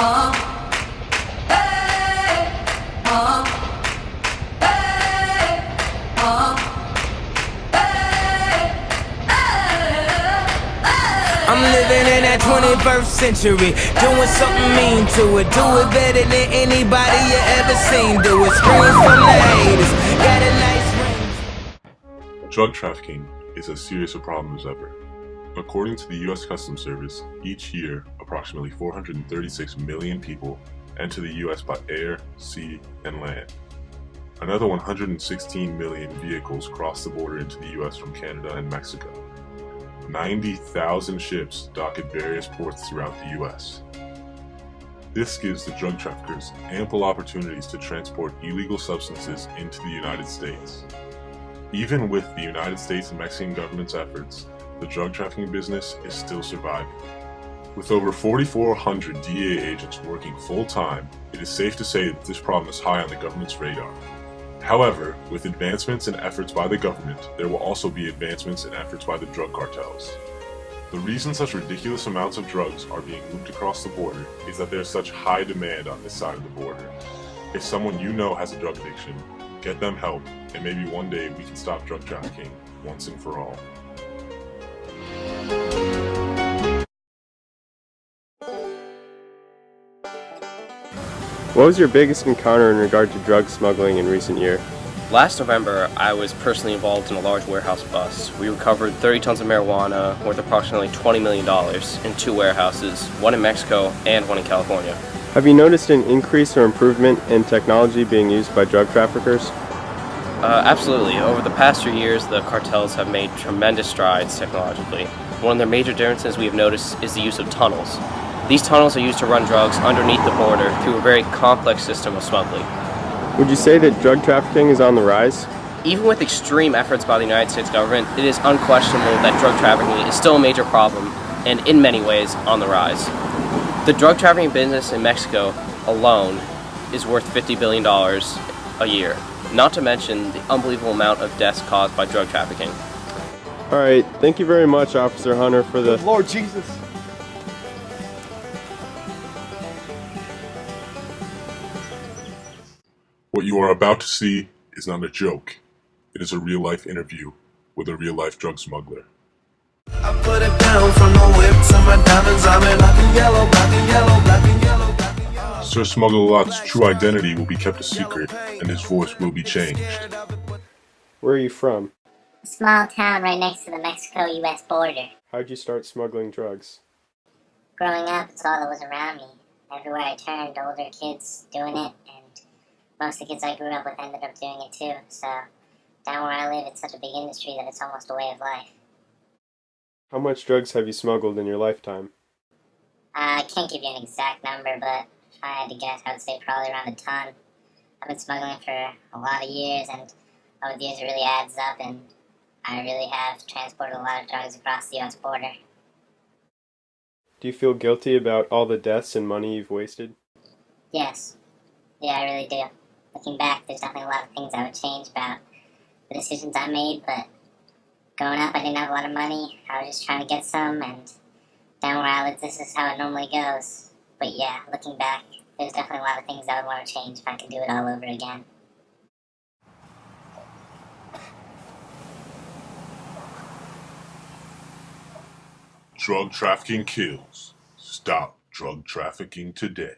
I'm living in that 21st century, doing something mean to it. Do it better than anybody you ever seen. Do it, scream from the haters. Got a nice range. Drug trafficking is as serious a problem as ever. According to the U.S. Customs Service, each year, approximately 436 million people enter the U.S. by air, sea, and land. Another 116 million vehicles cross the border into the U.S. from Canada and Mexico. 90,000 ships dock at various ports throughout the U.S. This gives the drug traffickers ample opportunities to transport illegal substances into the United States. Even with the United States and Mexican government's efforts, the drug trafficking business is still surviving. With over 4,400 DEA agents working full-time, it is safe to say that this problem is high on the government's radar. However, with advancements and efforts by the government, there will also be advancements and efforts by the drug cartels. The reason such ridiculous amounts of drugs are being moved across the border is that there is such high demand on this side of the border. If someone you know has a drug addiction, get them help, and maybe one day we can stop drug trafficking once and for all. What was your biggest encounter in regard to drug smuggling in recent years? Last November, I was personally involved in a large warehouse bust. We recovered 30 tons of marijuana worth approximately $20 million in 2 warehouses, one in Mexico and one in California. Have you noticed an increase or improvement in technology being used by drug traffickers? Absolutely. Over the past few years, the cartels have made tremendous strides technologically. One of their major differences we have noticed is the use of tunnels. These tunnels are used to run drugs underneath the border through a very complex system of smuggling. Would you say that drug trafficking is on the rise? Even with extreme efforts by the United States government, it is unquestionable that drug trafficking is still a major problem and in many ways on the rise. The drug trafficking business in Mexico alone is worth $50 billion a year, not to mention the unbelievable amount of deaths caused by drug trafficking. All right, thank you very much, Officer Hunter, for the... Good Lord Jesus! What you are about to see is not a joke. It is a real-life interview with a real-life drug smuggler. I put it down from the whip to my diamonds. I'm in black and yellow, black and yellow, black and yellow, black and yellow. Sir Smuggle-A-Lot's true identity will be kept a secret, and his voice will be changed. Where are you from? A small town right next to the Mexico-US border. How'd you start smuggling drugs? Growing up, it's all that was around me. Everywhere I turned, older kids doing it, and most of the kids I grew up with ended up doing it too. So, down where I live, it's such a big industry that it's almost a way of life. How much drugs have you smuggled in your lifetime? I can't give you an exact number, but if I had to guess, I would say probably around a ton. I've been smuggling for a lot of years, and over the years it really adds up, and I really have transported a lot of drugs across the U.S. border. Do you feel guilty about all the deaths and money you've wasted? Yes. Yeah, I really do. Looking back, there's definitely a lot of things I would change about the decisions I made, but growing up, I didn't have a lot of money. I was just trying to get some, and down where I live, this is how it normally goes. But yeah, looking back, there's definitely a lot of things I would want to change if I could do it all over again. Drug trafficking kills. Stop drug trafficking today.